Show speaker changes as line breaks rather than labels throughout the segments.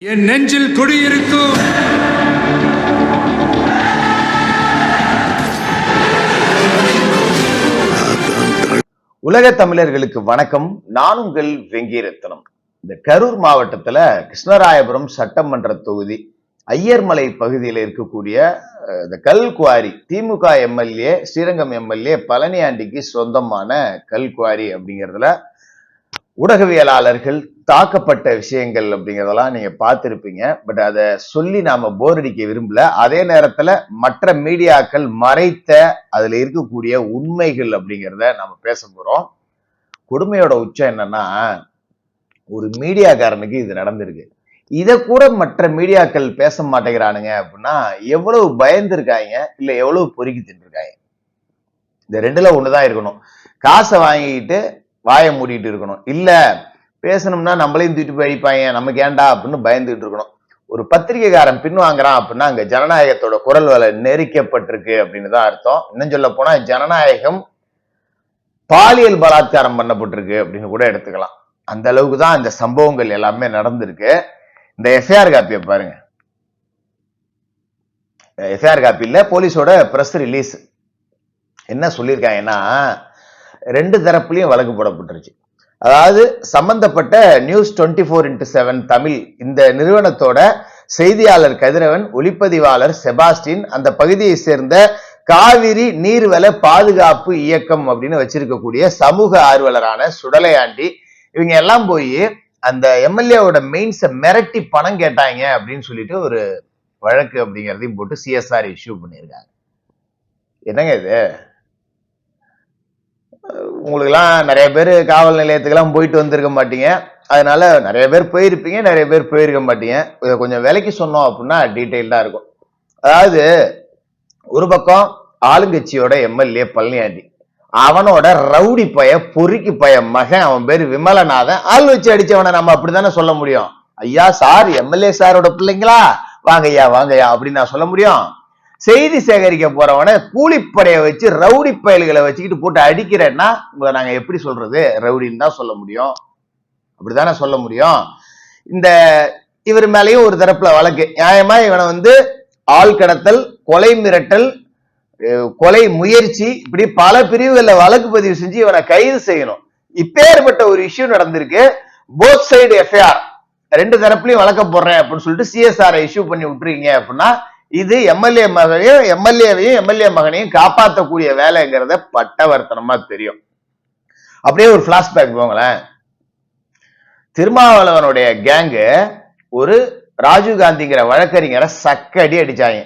என் நெஞ்சில் குடியிருக்கும்
உலக தமிழர்களுக்கு வணக்கம். நான் உங்கள் வெங்கீரத்னம். இந்த கரூர் மாவட்டத்துல கிருஷ்ணராயபுரம் சட்டமன்ற தொகுதி ஐயர்மலை பகுதியில் இருக்கக்கூடிய இந்த கல்குவாரி திமுக எம்எல்ஏ ஸ்ரீரங்கம் எம்எல்ஏ பழனியாண்டிக்கு சொந்தமான கல்குவாரி அப்படிங்கிறதுல ஊடகவியலாளர்கள் தாக்கப்பட்ட விஷயங்கள் அப்படிங்கிறதெல்லாம் நீங்க பார்த்திருப்பீங்க. பட் அதை சொல்லி நாம போர் அடிக்க விரும்பல. அதே நேரத்துல மற்ற மீடியாக்கள் மறைத்த அதுல இருக்கக்கூடிய உண்மைகள் அப்படிங்கிறத நாம பேச போறோம். கொடுமையோட உச்சம் என்னன்னா, ஒரு மீடியாக்காரனுக்கு இது நடந்திருக்கு. இதை கூட மற்ற மீடியாக்கள் பேச மாட்டேங்கிறானுங்க அப்படின்னா எவ்வளவு பயந்துருக்காங்க, இல்ல எவ்வளவு பொறுக்கி தின்றுருக்காங்க. இந்த ரெண்டுல ஒண்ணுதான் இருக்கணும். காசை வாங்கிட்டு வாயை மூடிட்டு இருக்கணும், இல்ல பேசணும்னா நம்மளையும் தூக்கிட்டு போய் அடிப்பாங்க, நமக்கு ஏண்டா அப்படின்னு பயந்துட்டு இருக்கணும். ஒரு பத்திரிகைக்காரன் பின் வாங்குறான் அப்படின்னா அங்க ஜனநாயகத்தோட குரல் வலை நெரிக்கப்பட்டிருக்கு அப்படின்னு தான் அர்த்தம். இன்னும் சொல்ல போனா ஜனநாயகம் பாலியல் பலாத்காரம் பண்ணப்பட்டிருக்கு அப்படின்னு கூட எடுத்துக்கலாம். அந்த அளவுக்கு தான் இந்த சம்பவங்கள் எல்லாமே நடந்திருக்கு. இந்த எஃப்ஐஆர் காப்பியை பாருங்க. எஃப்ஐஆர் காப்பி இல்ல, போலீஸோட பிரஸ் ரிலீஸ் என்ன சொல்லியிருக்காங்கன்னா, ரெண்டு தரப்புலையும் வழக்கு போடப்பட்டுருச்சு. அதாவது சம்பந்தப்பட்ட நியூஸ் 24x7 தமிழ் இந்த நிறுவனத்தோட செய்தியாளர் கதிரவன், ஒளிப்பதிவாளர் செபாஸ்டின், அந்த பகுதியை சேர்ந்த காவிரி நீர்வள பாதுகாப்பு இயக்கம் அப்படின்னு வச்சிருக்கக்கூடிய சமூக ஆர்வலரான சுடலையாண்டி, இவங்க எல்லாம் போய் அந்த எம்எல்ஏவோட மெயின்ஸை மிரட்டி பணம் கேட்டாங்க அப்படின்னு சொல்லிட்டு ஒரு வழக்கு அப்படிங்கிறதையும் போட்டு சிஎஸ்ஆர் இஷ்யூ பண்ணியிருக்காங்க. என்னங்க இது? உங்களுக்கெல்லாம் நிறைய பேர் காவல் நிலையத்துக்கெல்லாம் போயிட்டு வந்திருக்க மாட்டீங்க, அதனால நிறைய பேர் போயிருப்பீங்க, நிறைய பேர் போயிருக்க மாட்டீங்க. இதை கொஞ்சம் விலைக்கு சொன்னோம் அப்படின்னா டீட்டெயில்டா இருக்கும். அதாவது ஒரு பக்கம் ஆளுங்கட்சியோட எம்எல்ஏ பழனியாண்டி, அவனோட ரவுடி பய பொறுக்கி பய மகன், அவன் பேரு விமலநாதன், ஆள் வச்சு அடிச்சவனை நம்ம அப்படித்தானே சொல்ல முடியும். ஐயா சார், எம்எல்ஏ சாரோட பிள்ளைங்களா, வாங்கய்யா வாங்கய்யா அப்படின்னு நான் சொல்ல முடியும். செய்தி சேகரிக்க போறவன கூலிப்படைய வச்சு ரவுடி பயல்களை வச்சுக்கிட்டு போட்டு அடிக்கிறேன்னா உங்களை நாங்க எப்படி சொல்றது? ரவுடின்னு தான் சொல்ல முடியும், அப்படித்தானே சொல்ல முடியும். இந்த இவர் மேலேயும் ஒரு தரப்புல வழக்கு. நியாயமா இவனை ஆள் கடத்தல், கொலை மிரட்டல், கொலை முயற்சி, இப்படி பல பிரிவுகள்ல வழக்கு பதிவு செஞ்சு இவனை கைது செய்யணும். இப்பேற்பட்ட ஒரு இஷ்யூ நடந்திருக்கு. போத் சைடு எஃப்ஐஆர், ரெண்டு தரப்புலையும் வழக்க போடுறேன் அப்படின்னு சொல்லிட்டு சிஎஸ்ஆர் இஷ்யூ பண்ணி விட்டுருக்கீங்க அப்படின்னா இது எம்எல்ஏ மகனையும் எம்எல்ஏ மகனையும் காப்பாற்றக்கூடிய வேலைங்கிறத பட்டவர்த்தனமா தெரியும். அப்படியே ஒரு பிளாஷ்பேக் போங்களேன். திருமாவளவனுடைய கேங்கு ஒரு ராஜீவ்காந்திங்கிற வழக்கறிஞரை சக்கடி அடிச்சாங்க.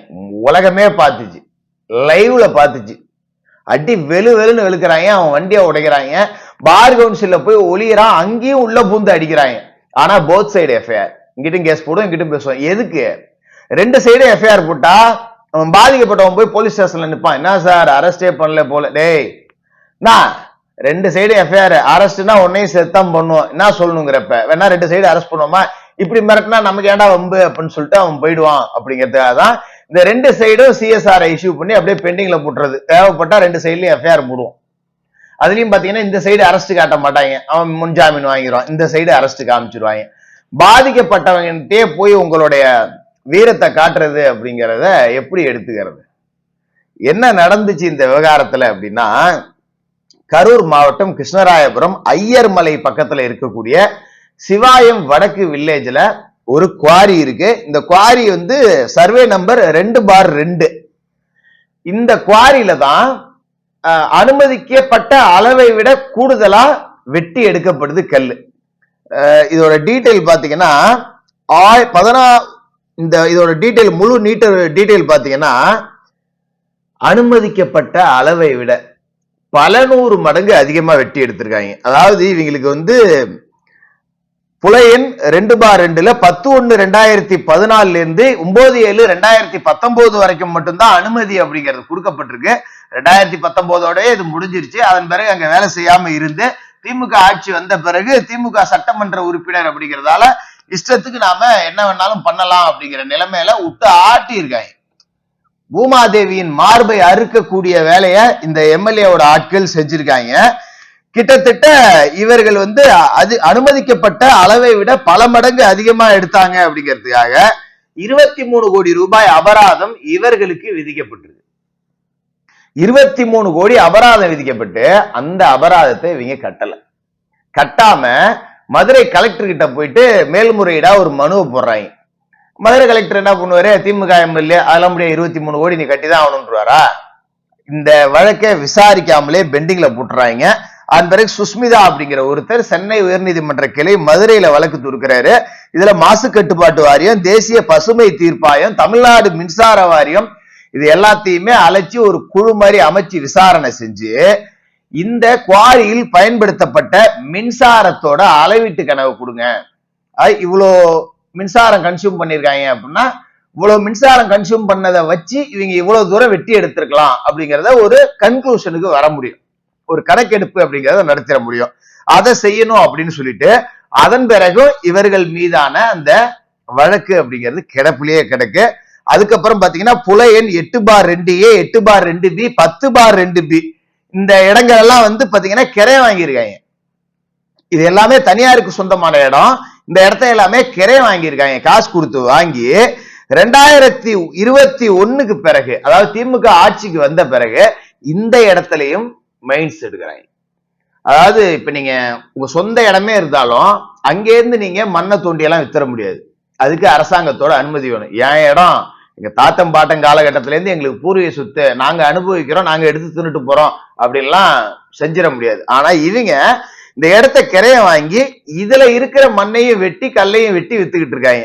உலகமே பார்த்துச்சு, லைவ்ல பார்த்துச்சு. அடி வெளு வெளுன்னு வெளுக்கிறாங்க, அவன் வண்டியை உடைக்கிறாங்க, பார் கவுன்சில்ல போய் ஒளியறான், அங்கேயும் உள்ள பூந்து அடிக்கிறாங்க. ஆனா போத் சைடு எஃப்ஐஆர், இங்கிட்டும் கேஸ் போடும், இங்கிட்டும் பேசுவோம். எதுக்கு? ரெண்டு சைடு எஃப்ஐஆர் போட்டா அவன் பாதிக்கப்பட்டவன் போய் போலீஸ் ஸ்டேஷன்ல நிப்பான். என்ன சார் அரெஸ்டே பண்ணல போல? டேய், நான் ரெண்டு சைடு எஃப்ஐஆர், அரெஸ்ட்னா உன்னையும் செத்தம் பண்ணுவோம், என்ன சொல்லணுங்கிறப்ப வேணா ரெண்டு சைடு அரெஸ்ட் பண்ணுவோமா? இப்படி மிரட்டினா நமக்கு ஏண்டா வம்பு அப்படின்னு சொல்லிட்டு அவன் போயிடுவான். அப்படிங்கிறதுக்காக தான் இந்த ரெண்டு சைடும் சிஎஸ்ஆர் இஷ்யூ பண்ணி அப்படியே பெண்டிங்ல போட்டுறது. தேவைப்பட்டா ரெண்டு சைட்லயும் எஃப்ஐஆர் போடுவோம். அதுலயும் பாத்தீங்கன்னா இந்த சைடு அரெஸ்ட் காட்ட மாட்டாங்க, அவன் முன்ஜாமீன் வாங்கிடுவான், இந்த சைடு அரெஸ்ட் காமிச்சிருவாங்க. பாதிக்கப்பட்டவங்கிட்டே போய் உங்களுடைய வீரத்தை காட்டுறது அப்படிங்கிறத எப்படி எடுத்துக்கிறது? என்ன நடந்துச்சு இந்த விவகாரத்துல அப்படின்னா, கரூர் மாவட்டம் கிருஷ்ணராயபுரம் ஐயர்மலை பக்கத்துல இருக்கக்கூடிய சிவாயம் வடக்கு வில்லேஜ்ல ஒரு குவாரி இருக்கு. இந்த குவாரி சர்வே நம்பர் 2/2. இந்த குவாரியில தான் அனுமதிக்கப்பட்ட அளவை விட கூடுதலா வெட்டி எடுக்கப்படுது கல்லு. இதோட டீட்டெயில் பாத்தீங்கன்னா இதோட டீட்டெயில், முழு டீட்டெயில் பாத்தீங்கன்னா அனுமதிக்கப்பட்ட அளவை விட பல 100 மடங்கு அதிகமா வெட்டி எடுத்திருக்காங்க. அதாவது இவங்களுக்கு புலையன் 2/2 10/1/2014 இருந்து 9/7/2019 வரைக்கும் மட்டும்தான் அனுமதி அப்படிங்கிறது கொடுக்கப்பட்டிருக்கு. 2019ஓட இது முடிஞ்சிருச்சு. அதன் பிறகு அங்க வேலை செய்யாம இருந்து திமுக ஆட்சி வந்த பிறகு திமுக சட்டமன்ற உறுப்பினர் அப்படிங்கிறதால இஷ்டத்துக்கு நாம என்ன வேணாலும் பண்ணலாம் அப்படிங்கிற நிலைமையில விட்டு ஆட்டி இருக்காங்க. பூமாதேவியின் மார்பை அறுக்கக்கூடிய வேலையை இந்த எம்எல்ஏவோட ஆட்கள் செஞ்சிருக்காங்க. கிட்டத்தட்ட இவர்கள் வந்து அது அனுமதிக்கப்பட்ட அளவை விட பல மடங்கு அதிகமா எடுத்தாங்க அப்படிங்கிறதுக்காக 23 கோடி ரூபாய் அபராதம் இவர்களுக்கு விதிக்கப்பட்டிருக்கு. 23 கோடி அபராதம் விதிக்கப்பட்டு அந்த அபராதத்தை இவங்க கட்டாம மதுரை கலெக்டர் கிட்ட போயிட்டு மேல்முறையீடா ஒரு மனுவை போடுறாங்க. மதுரை கலெக்டர் என்ன பண்ணுவாரு, திமுக எம்எல்ஏ அதெல்லாம் முடியாது, 23 கோடி நீ கட்டிதான் ஆகணும்ன்றாரா? இந்த வழக்கை விசாரிக்காமலே பெண்டிங்ல போட்டுறாங்க. அதன் பிறகு சுஸ்மிதா அப்படிங்கிற ஒருத்தர் சென்னை உயர்நீதிமன்ற கிளை மதுரையில வழக்கு தொடுக்கிறாரு. இதுல மாசு கட்டுப்பாட்டு வாரியம், தேசிய பசுமை தீர்ப்பாயம், தமிழ்நாடு மின்சார வாரியம் இது எல்லாத்தையுமே அழைச்சி ஒரு குழு மாதிரி அமைச்சு விசாரணை செஞ்சு இந்த குவாரியில் பயன்படுத்தப்பட்ட மின்சாரத்தோட அளவீட்டு கணக்கு கொடுங்க. இவ்வளோ மின்சாரம் கன்சியூம் பண்ணிருக்காங்க அப்படின்னா இவ்வளவு மின்சாரம் கன்சியூம் பண்ணதை வச்சு இவங்க இவ்வளவு தூரம் வெட்டி எடுத்திருக்கலாம் அப்படிங்கிறத ஒரு கன்க்ளூஷனுக்கு வர முடியும், ஒரு கணக்கெடுப்பு அப்படிங்கிறத நடத்திட முடியும். அதை செய்யணும் அப்படின்னு சொல்லிட்டு அதன் பிறகு இவர்கள் மீதான அந்த வழக்கு அப்படிங்கிறது கிடப்பிலேயே கிடக்கு. அதுக்கப்புறம் பாத்தீங்கன்னா புல எண் 8/2A 8/2B 10/2B இந்த இடங்கள் எல்லாம் வந்து பாத்தீங்கன்னா கிரைய வாங்கியிருக்காங்க. இது எல்லாமே தனியாருக்கு சொந்தமான இடம். இந்த இடத்த எல்லாமே கிரைய வாங்கியிருக்காங்க, காசு கொடுத்து வாங்கி. 2021க்கு பிறகு, அதாவது திமுக ஆட்சிக்கு வந்த பிறகு இந்த இடத்துலயும் மைன்ஸ் எடுக்கிறாங்க. அதாவது இப்ப நீங்க உங்க சொந்த இடமே இருந்தாலும் அங்கேருந்து நீங்க மண்ணை தோண்டி எல்லாம் வித்தர முடியாது, அதுக்கு அரசாங்கத்தோட அனுமதி வேணும். என் இடம் எங்க தாத்தம் பாட்டம் காலகட்டத்தில இருந்து எங்களுக்கு பூர்வீக சொத்து, நாங்க அனுபவிக்கிறோம், நாங்க எடுத்து தின்னுட்டு போறோம் அப்படின்லாம் செஞ்சிட முடியாது. ஆனா இவங்க இந்த இடத்த கிரைய வாங்கி இதுல இருக்கிற மண்ணையும் வெட்டி கல்லையும் வெட்டி வித்துக்கிட்டு இருக்காங்க.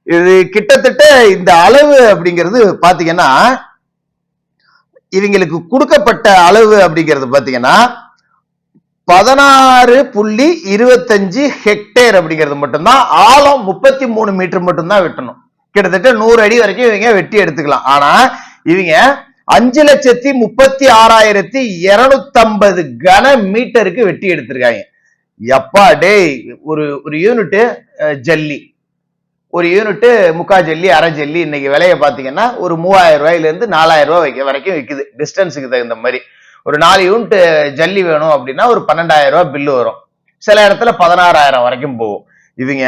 இது கிட்டத்தட்ட இந்த அளவு அப்படிங்கிறது பாத்தீங்கன்னா இவங்களுக்கு கொடுக்கப்பட்ட அளவு அப்படிங்கிறது பாத்தீங்கன்னா 16.25 ஹெக்டேர் அப்படிங்கிறது மட்டும்தான். ஆழம் 33 மீட்டர் மட்டும்தான் வெட்டணும். கிட்டத்தட்ட 100 அடி வரைக்கும் இவங்க வெட்டி எடுத்துக்கலாம். ஆனா இவங்க 5,36,250 கன மீட்டருக்கு வெட்டி எடுத்திருக்காங்க. எப்பா டே, ஒரு யூனிட் ஜல்லி, ஒரு யூனிட் முக்கா ஜல்லி அரை ஜல்லி இன்னைக்கு விலையை பாத்தீங்கன்னா ஒரு 3000 ரூபாயில இருந்து 4000 ரூபாய் வரைக்கும் விற்குது. டிஸ்டன்ஸுக்கு தகுந்த மாதிரி ஒரு 4 யூனிட் ஜல்லி வேணும் அப்படின்னா ஒரு 12,000 ரூபாய் பில்லு வரும். சில இடத்துல 16,000 வரைக்கும் போகும். இவங்க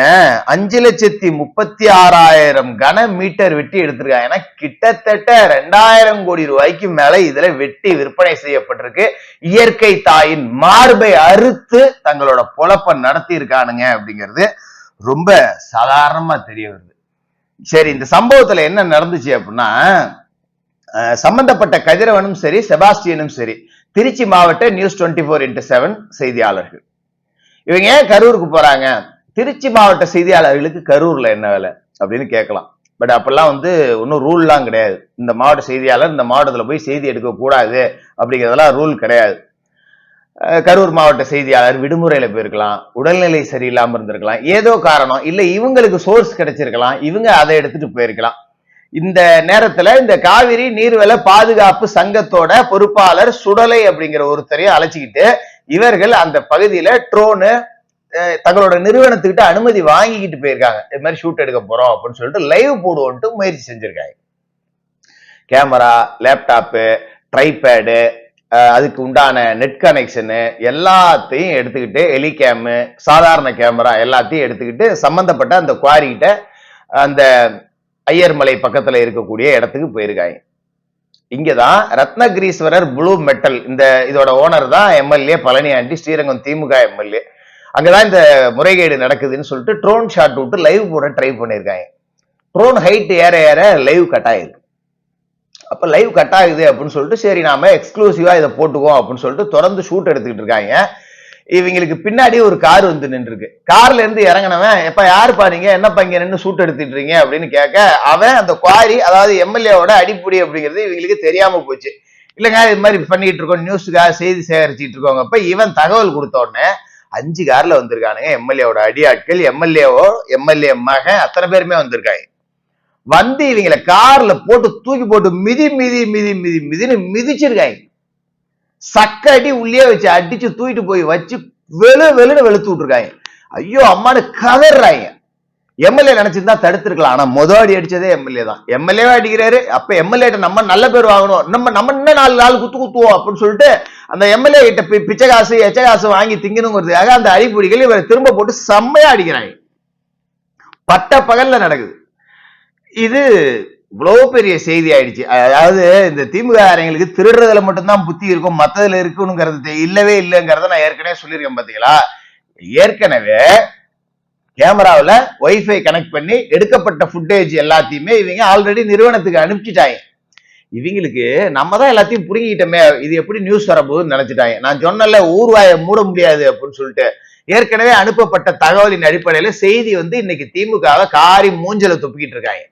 5,36,000 கன மீட்டர் வெட்டி எடுத்திருக்காங்க. ஏன்னா கிட்டத்தட்ட 2000 கோடி ரூபாய்க்கு மேல இதுல வெட்டி விற்பனை செய்யப்பட்டிருக்கு. இயற்கை தாயின் மார்பை அறுத்து தங்களோட பொழப்ப நடத்தி இருக்கானுங்க அப்படிங்கிறது ரொம்ப சாதாரணமா தெரிய வருது. சரி, இந்த சம்பவத்துல என்ன நடந்துச்சு அப்படின்னா, சம்பந்தப்பட்ட கதிரவனும் சரி செபாஸ்டியனும் சரி திருச்சி மாவட்ட நியூஸ் 24x7 செய்தியாளர்கள். இவங்க ஏன் கரூருக்கு போறாங்க? திருச்சி மாவட்ட செய்தியாளர்களுக்கு கரூர்ல என்ன வேலை அப்படின்னு கேட்கலாம். பட் அப்பெல்லாம் வந்து ஒன்னும் ரூல்லாம் கிடையாது. இந்த மாவட்ட செய்தியாளர் இந்த மாவட்டத்துல போய் செய்தி எடுக்க கூடாது அப்படிங்கிறதெல்லாம் ரூல் கிடையாது. கரூர் மாவட்ட செய்தியாளர் விடுமுறையில போயிருக்கலாம், உடல்நிலை சரியில்லாம இருந்திருக்கலாம், ஏதோ காரணம், இல்ல இவங்களுக்கு சோர்ஸ் கிடைச்சிருக்கலாம், இவங்க அதை எடுத்துட்டு போயிருக்கலாம். இந்த நேரத்துல இந்த காவிரி நீர்வள பாதுகாப்பு சங்கத்தோட பொறுப்பாளர் சுடலை அப்படிங்கிற ஒருத்தரையும் அழைச்சிக்கிட்டு இவர்கள் அந்த பகுதியில ட்ரோனு தங்களோட நிறுவனத்துக்கிட்ட அனுமதி வாங்கிக்கிட்டு போயிருக்காங்க. இது மாதிரி ஷூட் எடுக்க போறோம் அப்படின்னு சொல்லிட்டு லைவ் போடுவோன்ட்டு முயற்சி செஞ்சிருக்காங்க. கேமரா, லேப்டாப்பு, ட்ரைபேடு, அதுக்கு உண்டான நெட் கனெக்ஷனு எல்லாத்தையும் எடுத்துக்கிட்டு, எலிகேமு, சாதாரண கேமரா எல்லாத்தையும் எடுத்துக்கிட்டு சம்பந்தப்பட்ட அந்த குவாரி கிட்ட அந்த ஐயர்மலை பக்கத்துல இருக்கக்கூடிய இடத்துக்கு போயிருக்காங்க. இங்கதான் ரத்னகிரீஸ்வரர் ப்ளூ மெட்டல், இதோட ஓனர் தான் எம்எல்ஏ பழனி ஆண்டி, ஸ்ரீரங்கம் திமுக எம்எல்ஏ. அங்கதான் இந்த முறைகேடு நடக்குதுன்னு சொல்லிட்டு ட்ரோன் ஷாட் விட்டு லைவ் போட ட்ரை பண்ணிருக்காங்க. ட்ரோன் ஹைட் ஏற ஏற லைவ் கட் ஆயிருக்கு. அப்ப லைவ் கட் ஆகுது அப்படின்னு சொல்லிட்டு சரி நாம எக்ஸ்க்ளூசிவா இதை போட்டுக்குவோம் அப்படின்னு சொல்லிட்டு தொடர்ந்து ஷூட் எடுத்துக்கிட்டு இருக்காங்க. இவங்களுக்கு பின்னாடி ஒரு கார் வந்து நின்று இருக்கு. கார்ல இருந்து இறங்கினவன், எப்ப யாருப்பா நீங்க, என்னப்பா இங்க நின்று ஷூட் எடுத்துட்டு இருக்கீங்க அப்படின்னு கேட்க, அவன் அந்த குவாரி அதாவது எம்எல்ஏவோட அடிப்பொடி அப்படிங்கிறது இவங்களுக்கு தெரியாம போச்சு. இல்லைங்க இது மாதிரி பண்ணிட்டு இருக்கோம், நியூஸுக்காக செய்தி சேகரிச்சுட்டு இருக்கோங்க. அப்ப இவன் தகவல் கொடுத்த உடனே 5 கார்ல வந்திருக்கானுங்க எம்எல்ஏவோட அடியாட்கள், எம்எல்ஏ மகன், அத்தனை பேருமே வந்திருக்காங்க. வந்து இவங்களை கார்ல போட்டு தூக்கி போட்டு மிதின்னு மிதிச்சிருக்காங்க. சக்கடி உள்ளே வச்சு அடிச்சு தூக்கிட்டு போய் வச்சு வெளுன்னு வெளுத்து விட்டுருக்காங்க. ஐயோ அம்மானு கதறாங்க. எம்எல்ஏ நினைச்சிருந்தா தடுத்திருக்கலாம். ஆனா அடி அடிச்சதே எம்எல்ஏ தான். எம்எல்ஏ அடிக்கிறாரு. அப்ப எம்எல்ஏ நம்ம நல்ல பேர் வாங்கணும், நம்ம இன்னும் 4 நாள் குத்துவோம் அப்படின்னு சொல்லிட்டு அந்த எம்எல்ஏ கிட்ட பிச்சை காசு எச்ச காசு வாங்கி திங்கணுங்கிறதுக்காக அந்த அடிப்பொடிகள் இவரை திரும்ப போட்டு செம்மையா அடிக்கிறாங்க. பட்ட பகல்ல நடக்குது இது. இவ்வளவு பெரிய செய்தி ஆயிடுச்சு. அதாவது இந்த திமுகங்களுக்கு திருடுறதுல மட்டும்தான் புத்தி இருக்கும், மத்ததுல இருக்குங்கிறது இல்லவே இல்லைங்கிறத நான் ஏற்கனவே சொல்லியிருக்கேன். பாத்தீங்களா, ஏற்கனவே கேமராவில் வைஃபை கனெக்ட் பண்ணி எடுக்கப்பட்ட ஃபுட்டேஜ் எல்லாத்தையுமே இவங்க ஆல்ரெடி நிறுவனத்துக்கு அனுப்பிச்சிட்டாங்க. இவங்களுக்கு நம்ம தான் எல்லாத்தையும் புடுங்கிட்டோமே, இது எப்படி நியூஸ் வரப்போகுதுன்னு நினைச்சிட்டாங்க. நான் சொன்னல ஊர்வாயை மூட முடியாது அப்படின்னு சொல்லிட்டு ஏற்கனவே அனுப்பப்பட்ட தகவலின் அடிப்படையில செய்தி இன்னைக்கு திமுகவை காரி மூஞ்சல துப்பிக்கிட்டு இருக்காங்க.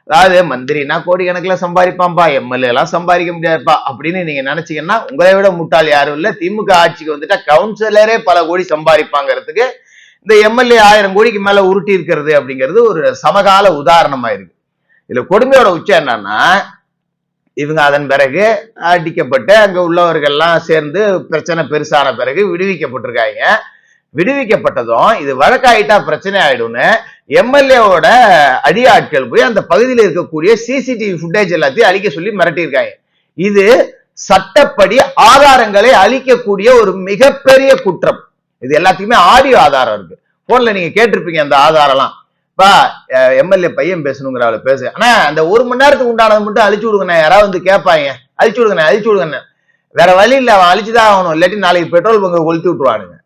அதாவது மந்திரினா கோடிக்கணக்கில் சம்பாதிப்பான்பா, எம்எல்ஏ எல்லாம் சம்பாதிக்க முடியாதுப்பா அப்படின்னு நீங்க நினைச்சீங்கன்னா உங்களை விட முட்டாள் யாரும் இல்ல. திமுக ஆட்சிக்கு வந்துட்டா கவுன்சிலரே பல கோடி சம்பாதிப்பாங்கிறதுக்கு இந்த எம்எல்ஏ 1000 கோடிக்கு மேல உருட்டி இருக்கிறது அப்படிங்கிறது ஒரு சமகால உதாரணமா இருக்கு. இதுல கொடுமையோட உச்சம் என்னன்னா, இவங்க அதன் பிறகு அடிக்கப்பட்டு அங்க உள்ளவர்கள்லாம் சேர்ந்து பிரச்சனை பெருசான பிறகு விடுவிக்கப்பட்டிருக்காங்க. விடுவிக்கப்பட்டதும் இது வழக்காயிட்டா பிரச்சனை ஆயிடும்னு எம்எல்ஏவோட அடியாட்கள் போய் அந்த பகுதியில் இருக்கக்கூடிய சிசிடிவி ஃபுட்டேஜ் எல்லாத்தையும் அழிக்க சொல்லி மிரட்டியிருக்காங்க. இது சட்டப்படி ஆதாரங்களை அழிக்கக்கூடிய ஒரு மிகப்பெரிய குற்றம். இது எல்லாத்துக்குமே ஆடியோ ஆதாரம் இருக்கு. போன்ல நீங்க கேட்டிருப்பீங்க அந்த ஆதாரம்லாம். எம்எல்ஏ பையன் பேசணுங்கிற அவளை பேசு, ஆனா அந்த 1 மணி நேரத்துக்கு உண்டானது மட்டும் அழிச்சு விடுங்க. யாராவது கேட்பாங்க, அழிச்சு விடுங்க. வேற வழி இல்ல, அவன் அழிச்சுதான் ஆகணும். இல்லாட்டி நாளைக்கு பெட்ரோல் பங்கு கொளுத்தி விட்டுருவானுங்க.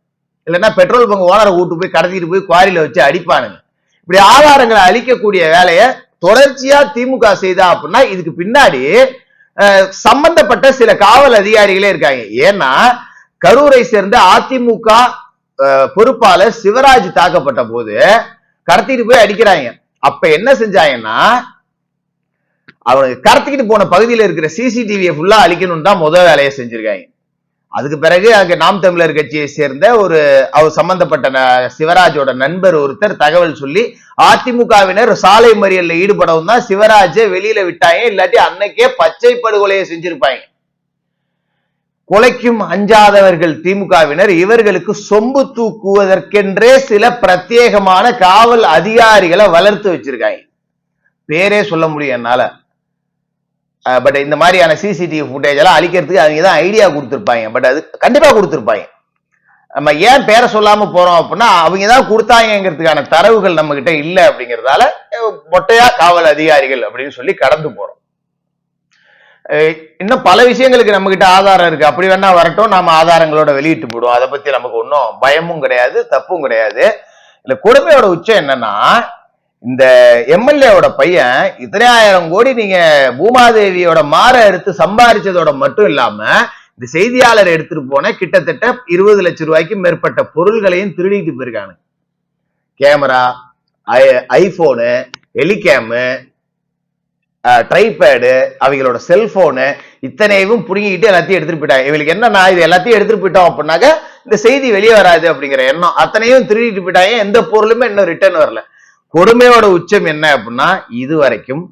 இல்லைன்னா பெட்ரோல் பங்கு ஓனரை கூட்டு போய் கடத்திட்டு போய் குவாரியில வச்சு அடிப்பானுங்க. இப்படி ஆதாரங்களை அழிக்கக்கூடிய வேலையை தொடர்ச்சியா திமுக செய்தா அப்படின்னா இதுக்கு பின்னாடி சம்பந்தப்பட்ட சில காவல் அதிகாரிகளே இருக்காங்க. ஏன்னா கரூரை சேர்ந்த அதிமுக பொறுப்பாளர் சிவராஜ் தாக்கப்பட்ட போது கடத்திட்டு போய் அடிக்கிறாங்க. அப்ப என்ன செஞ்சாங்கன்னா, அவனுக்கு கடத்திக்கிட்டு போன பகுதியில் இருக்கிற சிசிடிவியை ஃபுல்லா அழிக்கணும் தான் முதல் வேலையை செஞ்சிருக்காங்க. அதுக்கு பிறகு அங்க நாம் தமிழர் கட்சியை சேர்ந்த அவர் சம்பந்தப்பட்ட சிவராஜோட நண்பர் ஒருத்தர் தகவல் சொல்லி அதிமுகவினர் சாலை மறியல்ல ஈடுபடவும் தான் சிவராஜை வெளியில விட்டாங்க. இல்லாட்டி அன்னைக்கே பச்சை படுகொலையை செஞ்சிருப்பாங்க. கொலைக்கும் அஞ்சாதவர்கள் திமுகவினர். இவர்களுக்கு சொம்பு தூக்குவதற்கென்றே சில பிரத்யேகமான காவல் அதிகாரிகளை வளர்த்து வச்சிருக்காங்க. பேரே சொல்ல முடியும் என்னால. பட் இந்த மாதிரியான சிசிடிவி ஃபுட்டேஜ் எல்லாம் அழிக்கிறதுக்கு அவங்க தான் ஐடியா கொடுத்துருப்பாங்க. பட் அது கண்டிப்பா கொடுத்துருப்பாங்க. நம்ம ஏன் பேரை சொல்லாம போறோம் அப்படின்னா அவங்க தான் கொடுத்தாங்கிறதுக்கான தரவுகள் நம்ம கிட்ட இல்லை அப்படிங்கிறதால மொட்டையா காவல் அதிகாரிகள் அப்படின்னு சொல்லி கடந்து போறோம். இன்னும் பல விஷயங்களுக்கு நம்ம கிட்ட ஆதாரம் இருக்கு. அப்படி வேணா வரட்டும், நாம ஆதாரங்களோட வெளியிட்டு போடுவோம். அதை பத்தி நமக்கு ஒன்றும் பயமும் கிடையாது, தப்பும் கிடையாது. இல்ல கொடுமையோட உச்சம் என்னன்னா, இந்த எம்எல்ஏவோட பையன் இத்தனை 1000 கோடி நீங்க பூமாதேவியோட மாற எடுத்து சம்பாதிச்சதோட மட்டும் இல்லாம இந்த செய்தியாளர் எடுத்துட்டு போன கிட்டத்தட்ட 20 லட்சம் ரூபாய்க்கு மேற்பட்ட பொருள்களையும் திருடிட்டு போயிருக்காங்க. கேமரா, ஐபோனு, ஹெலிகேமு, ட்ரைபேடு, அவங்களோட செல்போனு இத்தனையும் புடுங்கிட்டு எல்லாத்தையும் எடுத்துட்டு போயிட்டாங்க. இவங்களுக்கு என்னன்னா, இது எல்லாத்தையும் எடுத்துட்டு போயிட்டோம் அப்படின்னாக்க இந்த செய்தி வெளியே வராது அப்படிங்கிற எண்ணம். அத்தனையும் திருடிட்டு போயிட்டாங்க. எந்த பொருளுமே இன்னும் ரிட்டர்ன் வரல. கொடுமையோட உச்சம் என்ன அப்படின்னா, இதுவரைக்கும்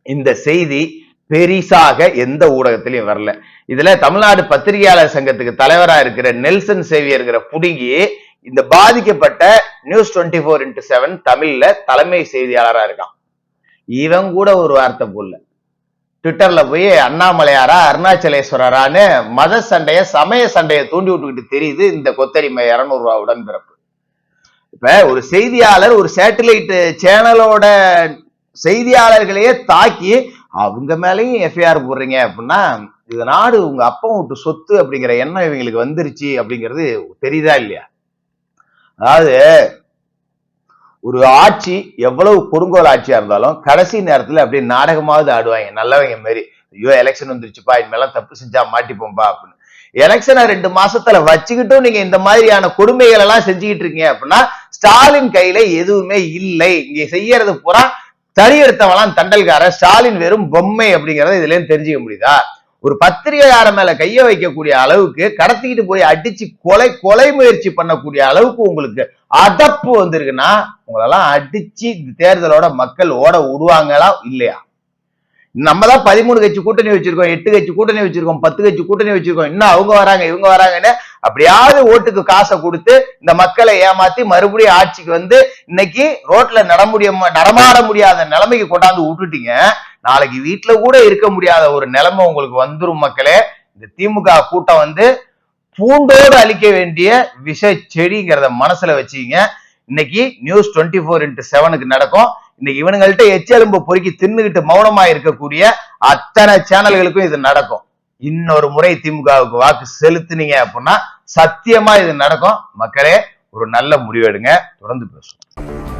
இந்த செய்தி பெரிசாக எந்த ஊடகத்திலையும் வரல. இதுல தமிழ்நாடு பத்திரிகையாளர் சங்கத்துக்கு தலைவரா இருக்கிற நெல்சன் சேவியர்கிற புடுங்கி இந்த பாதிக்கப்பட்ட நியூஸ் 24x7 தமிழ்ல தலைமை செய்தியாளரா இருக்கான். இவன் கூட ஒரு வார்த்தை போடல. ட்விட்டர்ல போய் அண்ணாமலையாரா அருணாச்சலேஸ்வரரான்னு மத சண்டைய சமய சண்டையை தூண்டி விட்டுக்கிட்டு தெரியுது இந்த கொத்தடிமை 200 ரூபா உடன்பிறப்பு. இப்ப ஒரு செய்தியாளர் ஒரு சேட்டலைட் சேனலோட செய்தியாளர்களையே தாக்கி அவங்க மேலேயும் எஃப்ஐஆர் போடுறீங்க அப்படின்னா இது நாடு உங்க அப்பா விட்டு சொத்து அப்படிங்கிற எண்ணம் இவங்களுக்கு வந்துருச்சு அப்படிங்கிறது தெரியுதா இல்லையா? அதாவது ஒரு ஆட்சி எவ்வளவு கொடுங்கோல் ஆட்சியா இருந்தாலும் கடைசி நேரத்துல அப்படியே நாடகமாவது ஆடுவாங்க நல்லவங்க மாரி. ஐயோ எலெக்ஷன் வந்துருச்சுப்பா, இனிமேலாம் தப்பு செஞ்சா மாட்டிப்போம்பா அப்படின்னு. எலெக்ஷனை 2 மாசத்துல வச்சுக்கிட்டும் நீங்க இந்த மாதிரியான கொடுமைகள் எல்லாம் செஞ்சுக்கிட்டு இருக்கீங்க அப்படின்னா ஸ்டாலின் கையில எதுவுமே இல்லை. இங்க செய்யறது பூரா தறி எடுத்தவெல்லாம் தண்டல்கார, ஸ்டாலின் வெறும் பொம்மை அப்படிங்கறத இதுல இருந்து தெரிஞ்சுக்க முடியுதா? ஒரு பத்திரிகையார மேல கைய வைக்கக்கூடிய அளவுக்கு, கடத்திக்கிட்டு போய் அடிச்சு கொலை முயற்சி பண்ணக்கூடிய அளவுக்கு உங்களுக்கு அதப்பு வந்திருக்குன்னா உங்களெல்லாம் அடிச்சு தேர்தலோட மக்கள் ஓட விடுவாங்களா இல்லையா? நம்ம தான் 13 கட்சி கூட்டணி வச்சிருக்கோம், 8 கட்சி கூட்டணி வச்சிருக்கோம், 10 கட்சி கூட்டணி வச்சிருக்கோம். இன்னும் அவங்க வராங்க இவங்க வராங்கன்னு அப்படியாவது ஓட்டுக்கு காசை கொடுத்து இந்த மக்களை ஏமாத்தி மறுபடியும் ஆட்சிக்கு வந்து இன்னைக்கு ரோட்ல நடமாட முடியாத நிலைமைக்கு கொண்டாந்து விட்டுட்டீங்க. நாளைக்கு வீட்டுல கூட இருக்க முடியாத ஒரு நிலைமை உங்களுக்கு வந்துரும் மக்களே. இந்த திமுக கூட்டம் வந்து பூண்டோடு அழிக்க வேண்டிய விஷ செடிங்கிறத மனசுல வச்சுங்க. இன்னைக்கு நியூஸ் 24x7 நடக்கும். இன்னைக்கு இவனுங்கள்ட்ட எச்செலும்பு பொறுக்கி தின்னுகிட்டு மௌனமா இருக்கக்கூடிய அத்தனை சேனல்களுக்கும் இது நடக்கும். இன்னொரு முறை திமுகவுக்கு வாக்கு செலுத்துனீங்க அப்படின்னா சத்தியமா இது நடக்கும். மக்களே, ஒரு நல்ல முடிவெடுங்க. தொடர்ந்து பேசுவோம்.